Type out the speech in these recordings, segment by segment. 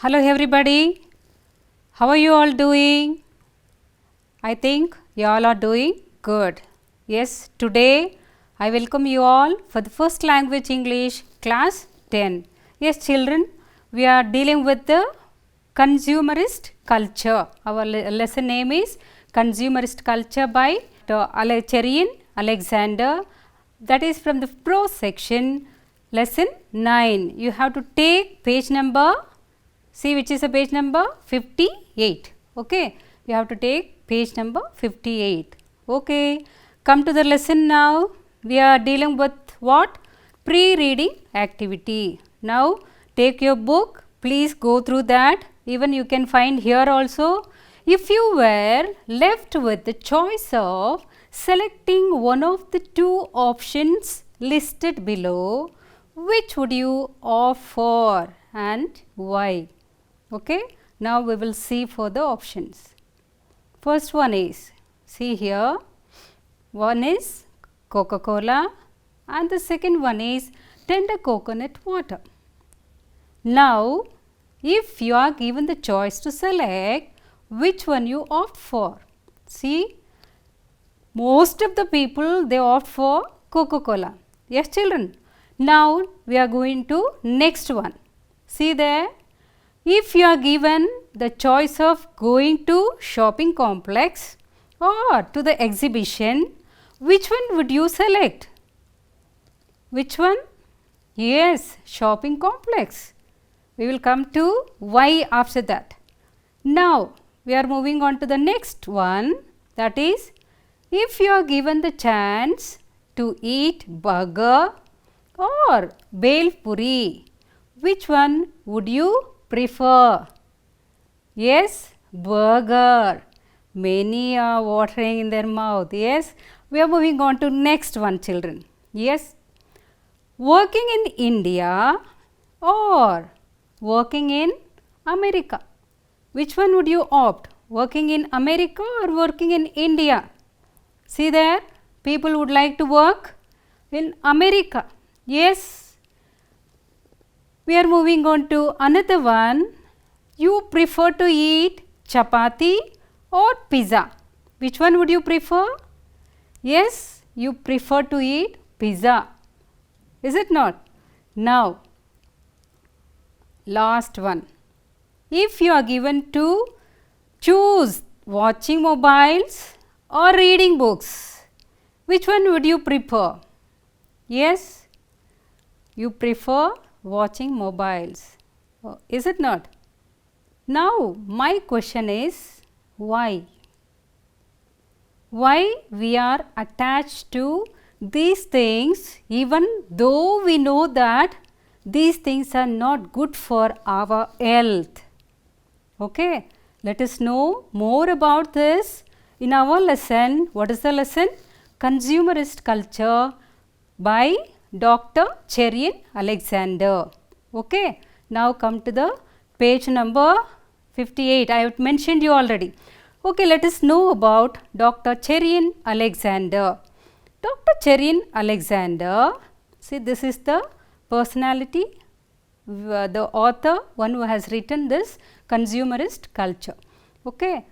Hello everybody, how are you all doing? I think you all are doing good. Yes, today I welcome you all for the first language English class 10. Yes children, we are dealing with the consumerist culture. Our lesson name is Consumerist Culture by Cheryin Alexander. That is from the prose section, lesson 9. You have to take page number, see which is the page number 58. Okay, you have to take page number 58. Okay, come to the lesson now. We are dealing with what? Pre-reading activity. Now take your book, please go through that. Even you can find here also. If you were left with the choice of selecting one of the two options listed below, which would you opt for and why? Okay, now we will see for the options. First one is, see here, one is Coca-Cola and the second one is tender coconut water. Now, if you are given the choice to select, which one you opt for? See, most of the people they opt for Coca-Cola. Yes children. Now, we are going to next one. See there. If you are given the choice of going to shopping complex or to the exhibition, which one would you select? Which one? Yes, shopping complex. We will come to why after that. Now, we are moving on to the next one, that is, if you are given the chance to eat burger or bel puri, which one would you prefer? Yes, burger. Many are watering in their mouth. Yes, we are moving on to next one children. Yes, working in India or working in America. Which one would you opt? Working in America or working in India? See there, people would like to work in America. Yes. We are moving on to another one. You prefer to eat chapati or pizza? Which one would you prefer? Yes, you prefer to eat pizza. Is it not? Now, last one. If you are given to choose watching mobiles or reading books, which one would you prefer? Yes, you prefer watching mobiles. Is it not? Now, my question is why? Why we are attached to these things even though we know that these things are not good for our health? Okay, let us know more about this in our lesson. What is the lesson? Consumerist Culture by Dr. Cheryin Alexander. Okay, now come to the page number 58. I have mentioned you already. Okay, let us know about Dr. Cheryin Alexander. Dr. Cheryin Alexander, see this is the personality, the author, one who has written this Consumerist Culture. Okay,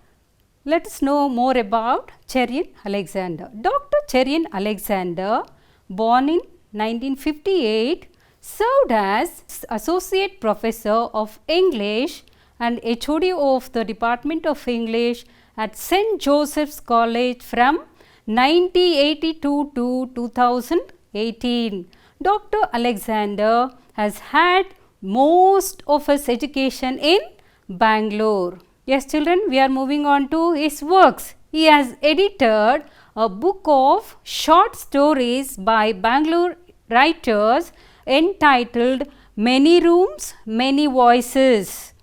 let us know more about Cheryin Alexander. Dr. Cheryin Alexander, born in 1958, served as Associate Professor of English and HOD of the Department of English at St. Joseph's College from 1982 to 2018. Dr. Alexander has had most of his education in Bangalore. Yes children, we are moving on to his works. He has edited a book of short stories by Bangalore writers entitled Many Rooms, Many Voices.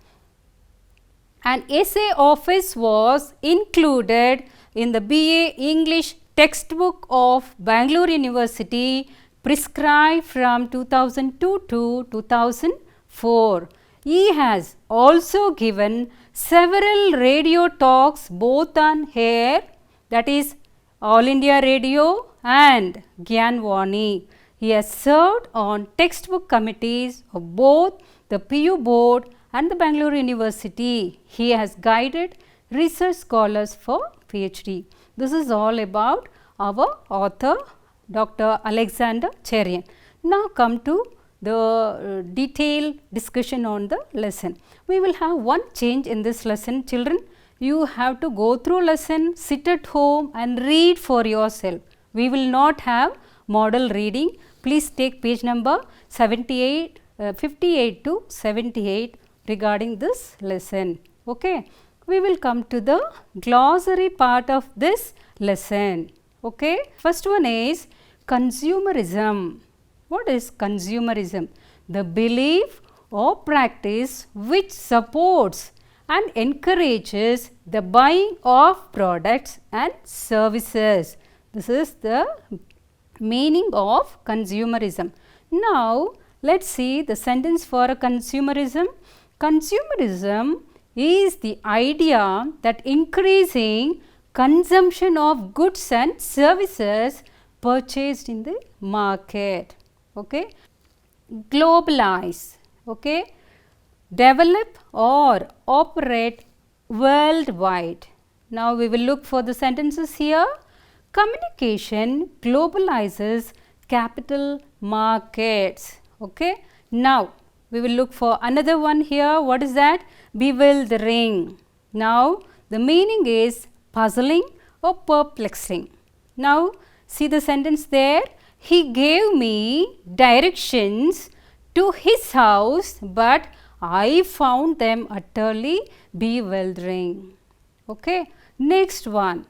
An essay of his was included in the BA English textbook of Bangalore University, prescribed from 2002 to 2004. He has also given several radio talks both on air, that is All India Radio and Gyanvani. He has served on textbook committees of both the PU board and the Bangalore University. He has guided research scholars for PhD. This is all about our author Dr. Alexander Cherian. Now come to the detailed discussion on the lesson. We will have one change in this lesson, children. You have to go through lesson, sit at home and read for yourself. We will not have model reading. Please take page number 58 to 78 regarding this lesson. Okay. We will come to the glossary part of this lesson. Okay. First one is consumerism. What is consumerism? The belief or practice which supports and encourages the buying of products and services. This is the meaning of consumerism. Now, let us see the sentence for consumerism. Consumerism is the idea that increasing consumption of goods and services purchased in the market. Okay. Globalize. Okay. Develop or operate worldwide. Now, we will look for the sentences here. Communication globalizes capital markets. Okay. Now, we will look for another one here. What is that? Bewildering. Now, the meaning is puzzling or perplexing. Now, see the sentence there. He gave me directions to his house, but I found them utterly bewildering. Okay. Next one.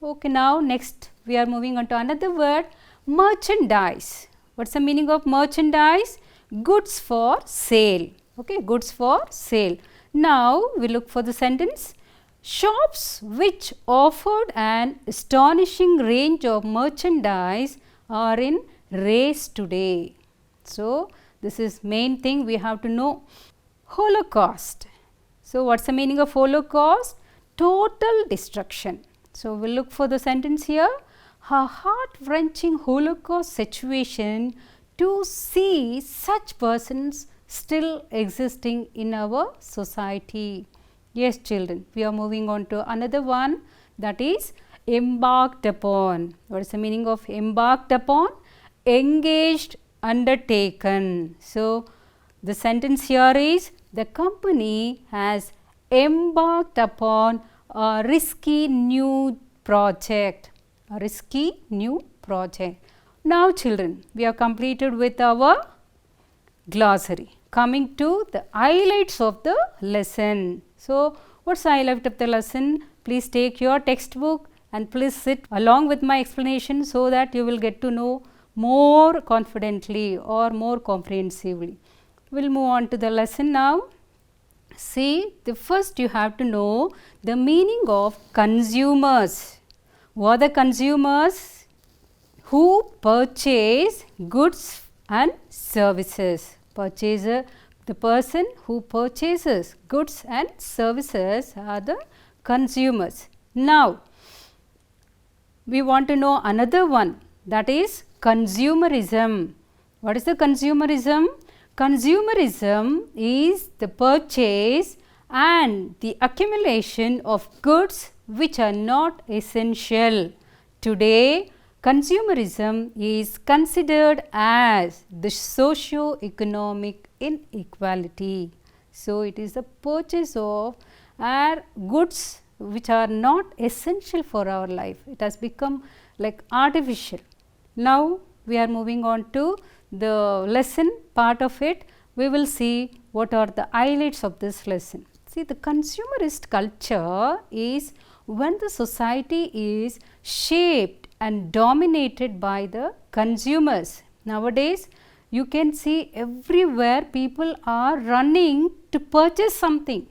Okay, now next we are moving on to another word, merchandise. What's the meaning of merchandise? Goods for sale. Okay, goods for sale. Now we look for the sentence. Shops which offered an astonishing range of merchandise are in race today. So this is main thing we have to know. Holocaust. So what's the meaning of Holocaust? Total destruction. So we'll look for the sentence here. A heart-wrenching Holocaust situation to see such persons still existing in our society. Yes, children, we are moving on to another one, that is embarked upon. What is the meaning of embarked upon? Engaged, undertaken. So the sentence here is the company has embarked upon a risky new project. A risky new project. Now children, we have completed with our glossary. Coming to the highlights of the lesson. So what's the highlight of the lesson? Please take your textbook and please sit along with my explanation so that you will get to know more confidently or more comprehensively. We will move on to the lesson now. See, the first you have to know the meaning of consumers. Who are the consumers? Who purchase goods and services. Purchaser, the person who purchases goods and services are the consumers. Now, we want to know another one, that is consumerism. What is the consumerism? Consumerism is the purchase and the accumulation of goods which are not essential. Today, consumerism is considered as the socio-economic inequality. So, it is the purchase of our goods which are not essential for our life. It has become like artificial. Now, we are moving on to the lesson part of it. We will see what are the highlights of this lesson. See, the consumerist culture is when the society is shaped and dominated by the consumers. Nowadays, you can see everywhere people are running to purchase something.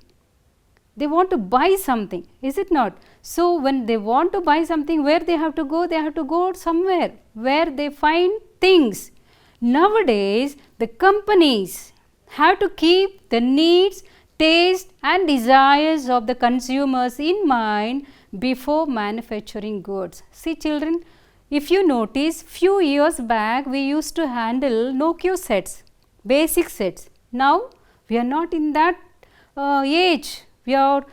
They want to buy something, is it not? So, when they want to buy something, where they have to go? They have to go somewhere where they find things. Nowadays, the companies have to keep the needs, taste and desires of the consumers in mind before manufacturing goods. See children, if you notice, few years back we used to handle Nokia sets, basic sets. Now, we are not in that age. We are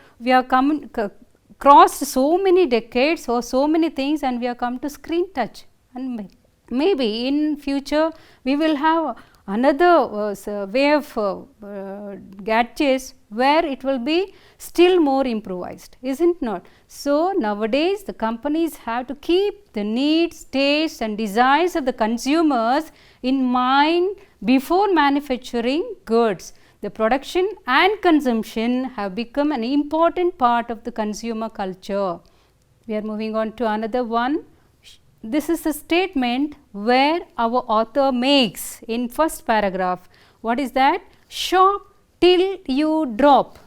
crossed so many decades or so many things, and we have come to screen touch, and maybe in future we will have another way of gadgets where it will be still more improvised, isn't not? So nowadays the companies have to keep the needs, tastes and desires of the consumers in mind before manufacturing goods. The production and consumption have become an important part of the consumer culture. We are moving on to another one. This is a statement where our author makes in first paragraph. What is that? Shop till you drop.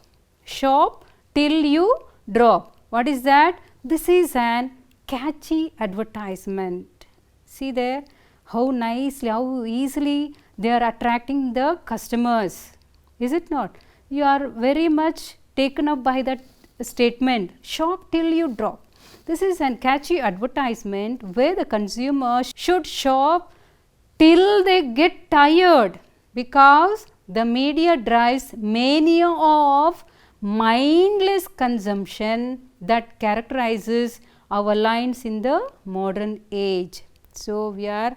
Shop till you drop. What is that? This is an catchy advertisement. See there how nicely, how easily they are attracting the customers. Is it not? You are very much taken up by that statement. Shop till you drop. This is a catchy advertisement where the consumer should shop till they get tired, because the media drives mania of mindless consumption that characterizes our lives in the modern age. So we are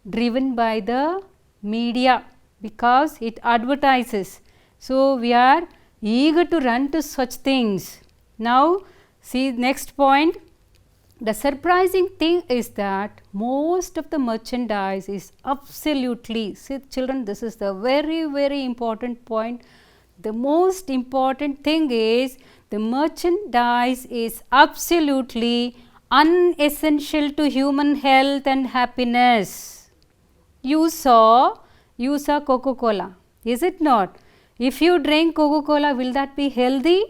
driven by the media because it advertises. So we are eager to run to such things. Now see next point. The surprising thing is that most of the merchandise is absolutely, see children, this is the very important point. The most important thing is the merchandise is absolutely unessential to human health and happiness. You saw Coca-Cola, is it not? If you drink Coca-Cola, will that be healthy?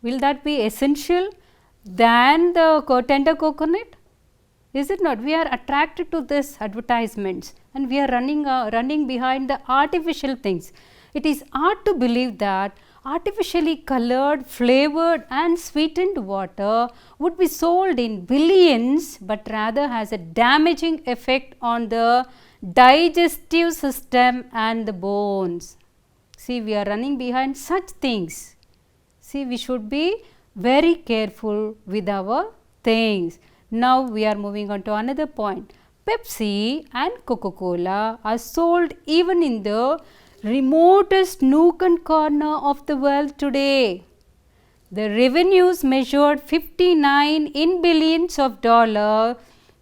Will that be essential than the tender coconut? Is it not? We are attracted to this advertisements and we are running behind the artificial things. It is hard to believe that artificially colored, flavored and sweetened water would be sold in billions, but rather has a damaging effect on the digestive system and the bones. See, we are running behind such things. See, we should be very careful with our things. Now we are moving on to another point. Pepsi and Coca-Cola are sold even in the remotest nook and corner of the world today. The revenues measured 59 in billions of dollars,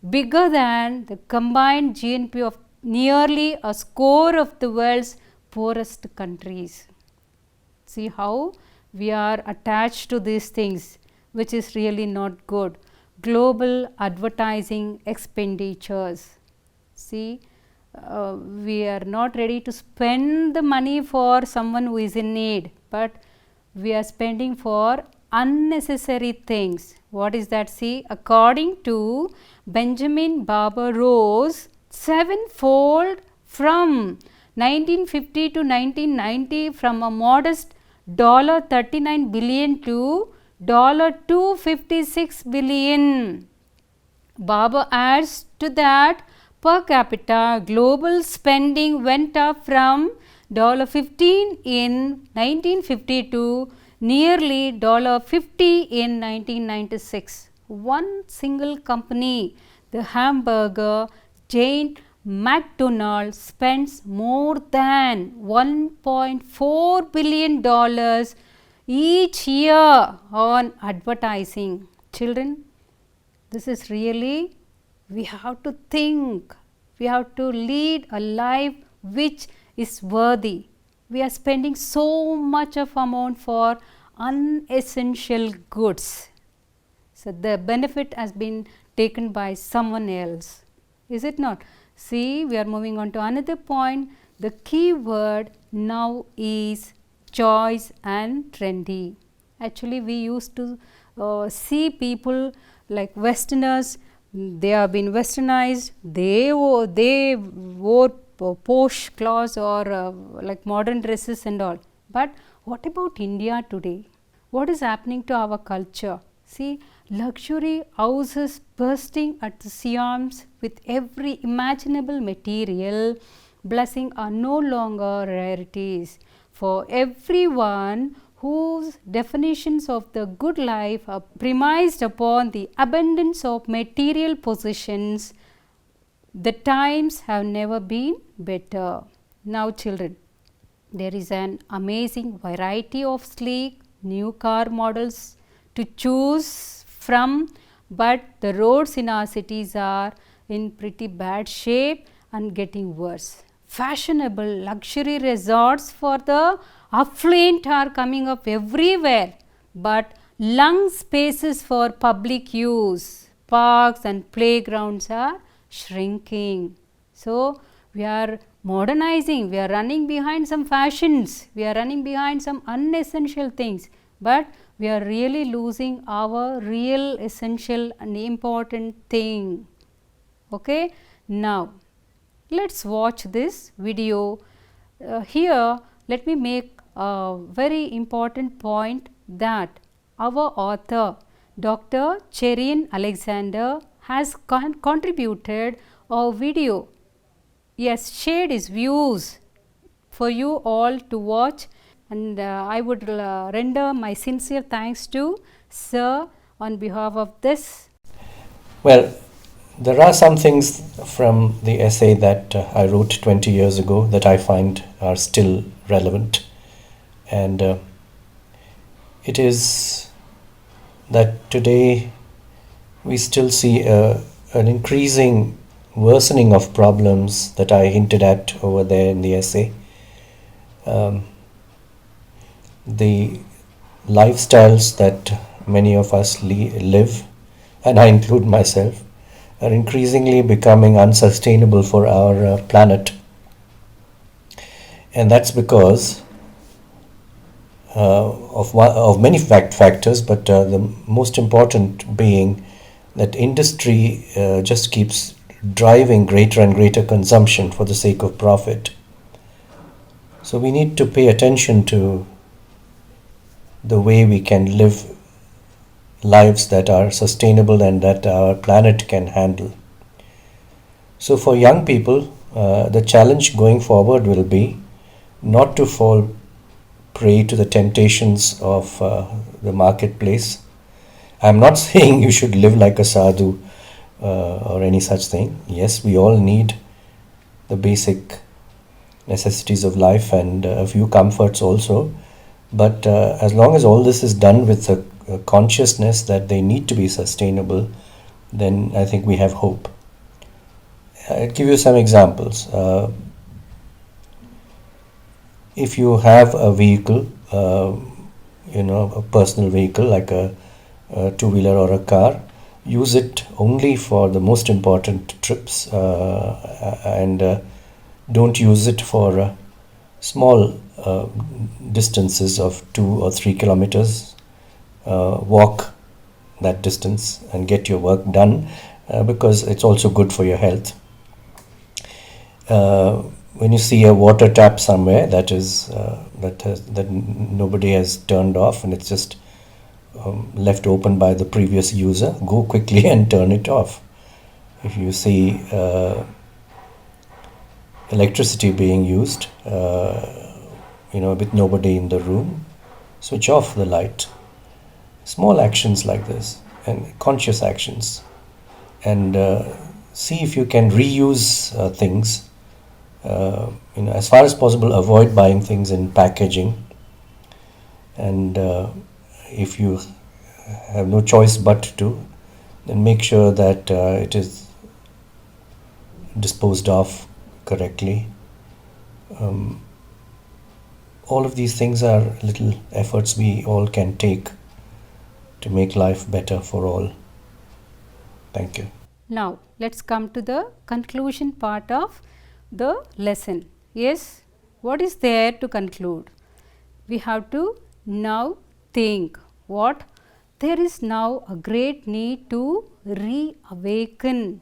bigger than the combined GNP of nearly a score of the world's poorest countries. See how we are attached to these things, which is really not good. Global advertising expenditures. See, we are not ready to spend the money for someone who is in need, but we are spending for unnecessary things. What is that? See, according to Benjamin Barber rose sevenfold from 1950 to 1990 from a modest $39 billion to $256 billion. Barber adds to that per capita global spending went up from $15 in 1950 to nearly $50 in 1996. One single company, the hamburger giant McDonald's, spends more than $1.4 billion each year on advertising. Children, this is really, we have to think, we have to lead a life which is worthy. We are spending so much of amount for unessential goods. So the benefit has been taken by someone else. Is it not? See, we are moving on to another point. The key word now is choice and trendy. Actually, we used to see people like Westerners, they have been westernized, they wore posh clothes or like modern dresses and all. But what about India today? What is happening to our culture? See, luxury houses bursting at the seams with every imaginable material, blessing are no longer rarities. for everyone whose definitions of the good life are premised upon the abundance of material possessions, the times have never been better. Now children, there is an amazing variety of sleek new car models to choose from, but the roads in our cities are in pretty bad shape and getting worse. Fashionable luxury resorts for the affluent are coming up everywhere, but lung spaces for public use, parks and playgrounds are shrinking. So, we are modernizing, we are running behind some fashions, we are running behind some unessential things, but we are really losing our real essential and important thing. Okay? Now, let us watch this video. Here, let me make a very important point that our author Dr. Cherian Alexander has contributed a video. Yes, shared his views for you all to watch, and I would render my sincere thanks to Sir on behalf of this. Well, there are some things from the essay that I wrote 20 years ago that I find are still relevant, and it is that today we still see an increasing worsening of problems that I hinted at over there in the essay. The lifestyles that many of us live, and I include myself, are increasingly becoming unsustainable for our planet. And that's because of many factors, but the most important being that industry just keeps driving greater and greater consumption for the sake of profit. So we need to pay attention to the way we can live lives that are sustainable and that our planet can handle. So for young people, the challenge going forward will be not to fall prey to the temptations of the marketplace. I'm not saying you should live like a sadhu or any such thing. Yes, we all need the basic necessities of life and a few comforts also. But as long as all this is done with a consciousness that they need to be sustainable, then I think we have hope. I'll give you some examples. If you have a vehicle, a personal vehicle like a two-wheeler or a car, use it only for the most important trips and don't use it for small distances of 2 or 3 kilometers. Walk that distance and get your work done because it's also good for your health. When you see a water tap somewhere that nobody has turned off and it's just left open by the previous user, go quickly and turn it off. If you see electricity being used, with nobody in the room, switch off the light. Small actions like this and conscious actions, and see if you can reuse things. As far as possible, avoid buying things in packaging, and if you have no choice but to, then make sure that it is disposed of correctly. All of these things are little efforts we all can take to make life better for all. Thank you. Now, let's come to the conclusion part of the lesson. Yes, what is there to conclude? We have to now think what? There is now a great need to reawaken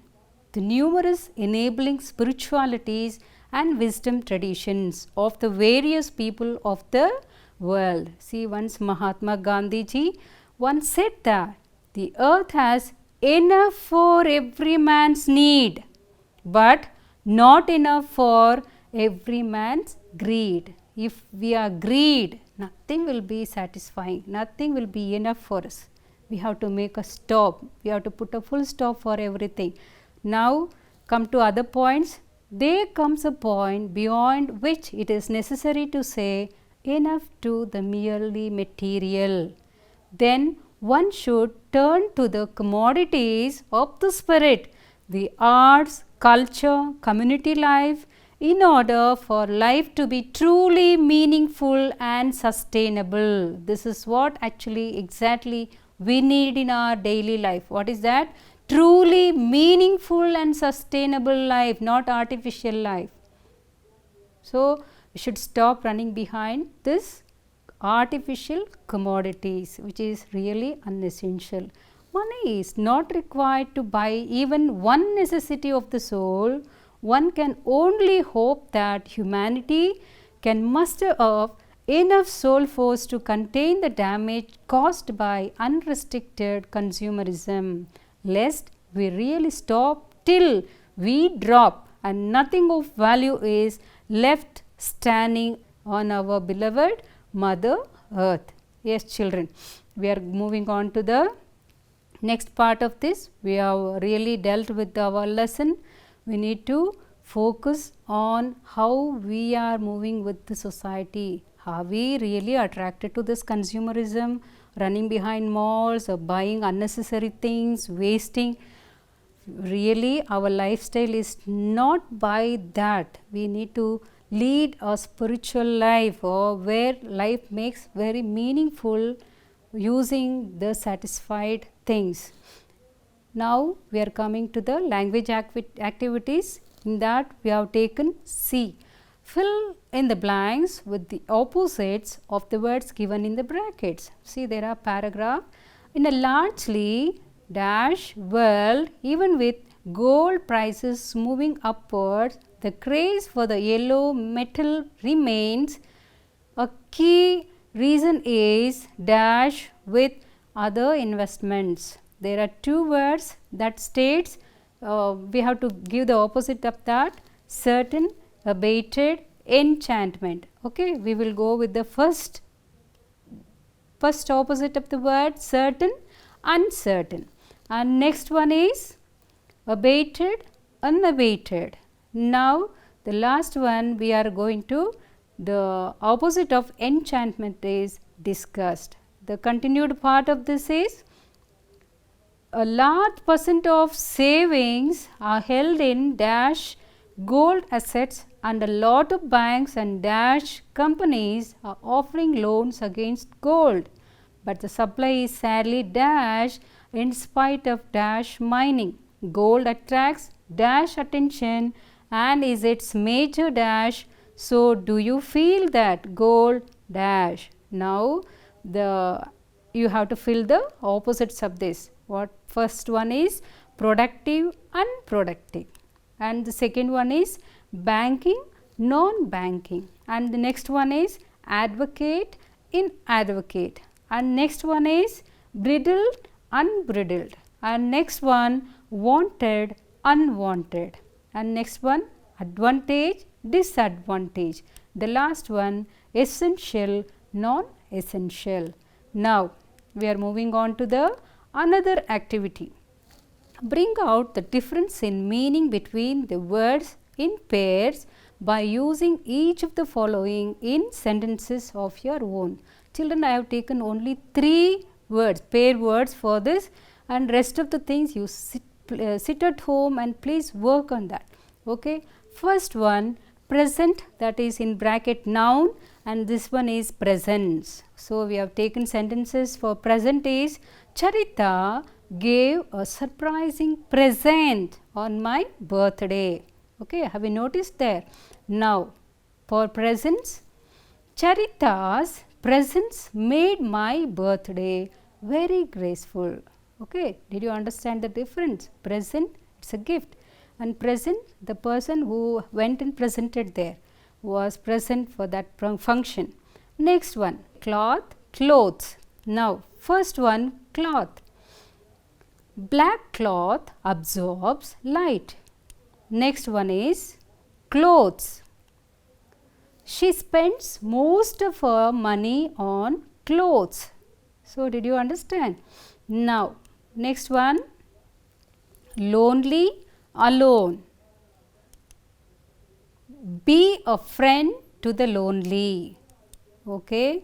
the numerous enabling spiritualities and wisdom traditions of the various people of the world. See, once Mahatma Gandhi ji once said that the earth has enough for every man's need, but not enough for every man's greed. if we are greed, nothing will be satisfying, nothing will be enough for us. We have to make a stop, we have to put a full stop for everything. Now come to other points. There comes a point beyond which it is necessary to say enough to the merely material. Then one should turn to the commodities of the spirit, the arts, culture, community life, in order for life to be truly meaningful and sustainable. This is what actually exactly we need in our daily life. What is that? Truly meaningful and sustainable life, not artificial life. So we should stop running behind this artificial commodities, which is really unessential. Money is not required to buy even one necessity of the soul. One can only hope that humanity can muster up enough soul force to contain the damage caused by unrestricted consumerism, lest we really stop till we drop and nothing of value is left standing on our beloved Mother Earth. Yes, children, we are moving on to the next part of this. We have really dealt with our lesson. We need to focus on how we are moving with the society. Are we really attracted to this consumerism, running behind malls or buying unnecessary things, wasting? Really, our lifestyle is not by that. We need to lead a spiritual life, or where life makes very meaningful using the satisfied things. Now we are coming to the language activities. In that we have taken C. Fill in the blanks with the opposites of the words given in the brackets. See, there are paragraph. In a largely dash world, even with gold prices moving upwards, the craze for the yellow metal remains. A key reason is dash with other investments. There are two words that states we have to give the opposite of that: certain, abated, enchantment. Okay, we will go with the first opposite of the word certain, uncertain, and next one is abated, unabated. Now the last one we are going to, the opposite of enchantment is disgust. The continued part of this is a large percent of savings are held in dash gold assets, and a lot of banks and dash companies are offering loans against gold, but the supply is sadly dash in spite of dash mining. Gold attracts dash attention and is its major dash. So do you feel that gold dash? Now you have to fill the opposites of this. What first one is productive, unproductive, and the second one is banking, non-banking, and the next one is advocate, inadvocate, and next one is bridled, unbridled, and next one wanted, unwanted, and next one advantage, disadvantage, the last one essential, non-essential. Now we are moving on to the another activity. Bring out the difference in meaning between the words in pairs by using each of the following in sentences of your own. Children, I have taken only 3 words, pair words for this, and rest of the things you sit at home and please work on that. Okay. First one, present, that is in bracket noun, and this one is presents. So we have taken sentences for present is Charita gave a surprising present on my birthday. Okay, have you noticed there? Now for presents, Charita's presents made my birthday very graceful. Okay, did you understand the difference? Present, it's a gift, and present, the person who went and presented there was present for that function. Next one, cloth, clothes. Now first one, cloth. Black cloth absorbs light. Next one is clothes. she spends most of her money on clothes. So, did you understand? Now, next one, lonely, alone. Be a friend to the lonely. Okay.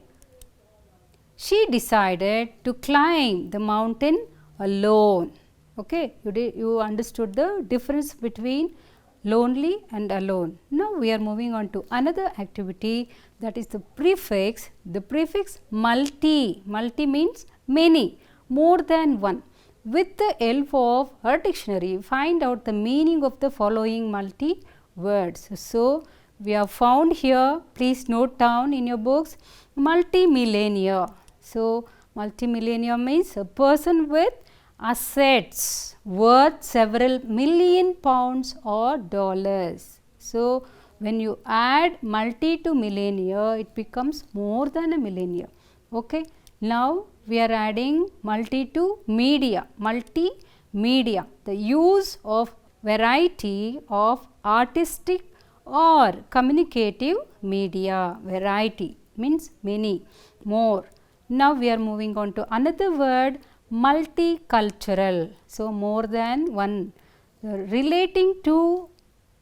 She decided to climb the mountain alone. Okay, you understood the difference between lonely and alone. Now we are moving on to another activity, that is the prefix. The prefix multi. Multi means many, more than one. With the help of a dictionary, find out the meaning of the following multi words. So we have found here, please note down in your books, multimillionaire. So multimillionaire means a person with assets worth several million pounds or dollars. So when you add multi to millionaire, it becomes more than a millionaire. Okay. Now we are adding multi to media. Multimedia, the use of variety of artistic or communicative media. Variety means many, more. Now we are moving on to another word, multicultural. So more than one, relating to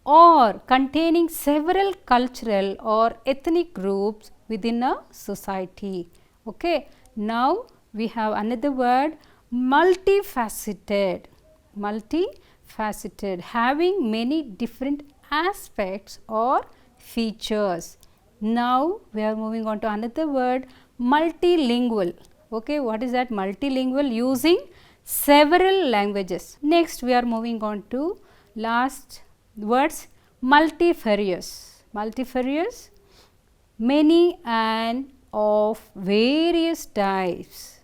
or containing several cultural or ethnic groups within a society. Okay. Now we have another word, multifaceted. Multifaceted, having many different aspects or features. Now we are moving on to another word, multilingual. Okay, what is that? Multilingual, using several languages. Next we are moving on to last words, multifarious. Multifarious, many and of various types.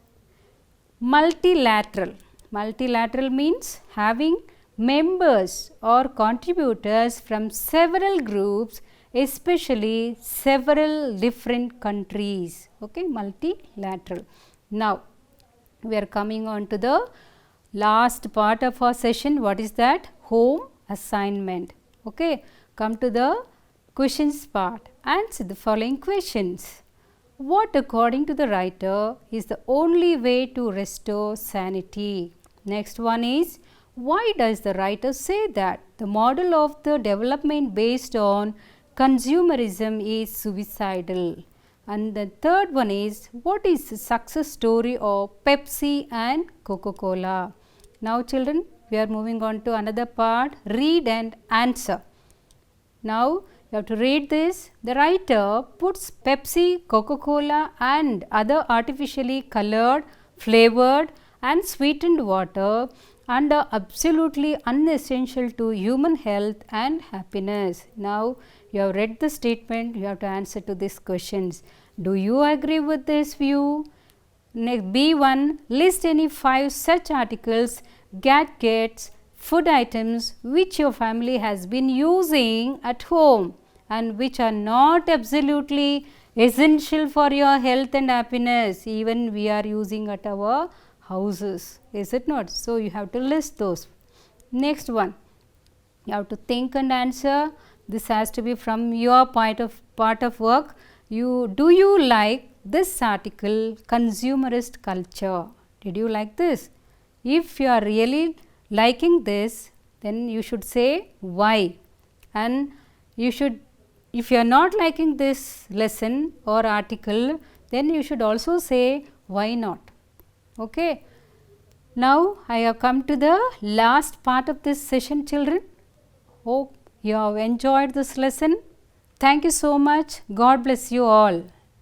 Multilateral. Multilateral means having members or contributors from several groups, especially several different countries. Okay, multilateral. Now we are coming on to the last part of our session. What is that? Home assignment. Okay, come to the questions part. Answer the following questions. What, according to the writer, is the only way to restore sanity? Next one is, why does the writer say that the model of the development based on consumerism is suicidal? And the third one is, what is the success story of Pepsi and Coca-Cola? Now children, we are moving on to another part, read and answer. Now you have to read this. The writer puts Pepsi, Coca-Cola and other artificially colored, flavored and sweetened water and are absolutely unessential to human health and happiness. Now you have read the statement, you have to answer to these questions. Do you agree with this view? Next, B1, list any 5 such articles, gadgets, food items which your family has been using at home and which are not absolutely essential for your health and happiness, even we are using at our houses, is it not? So you have to list those. Next one, you have to think and answer. This has to be from your part of work. Do you like this article, consumerist culture? Did you like this? If you are really liking this, then you should say why, and you should, if you are not liking this lesson or article, then you should also say why not. Okay. Now I have come to the last part of this session, children. Hope you have enjoyed this lesson. Thank you so much. God bless you all.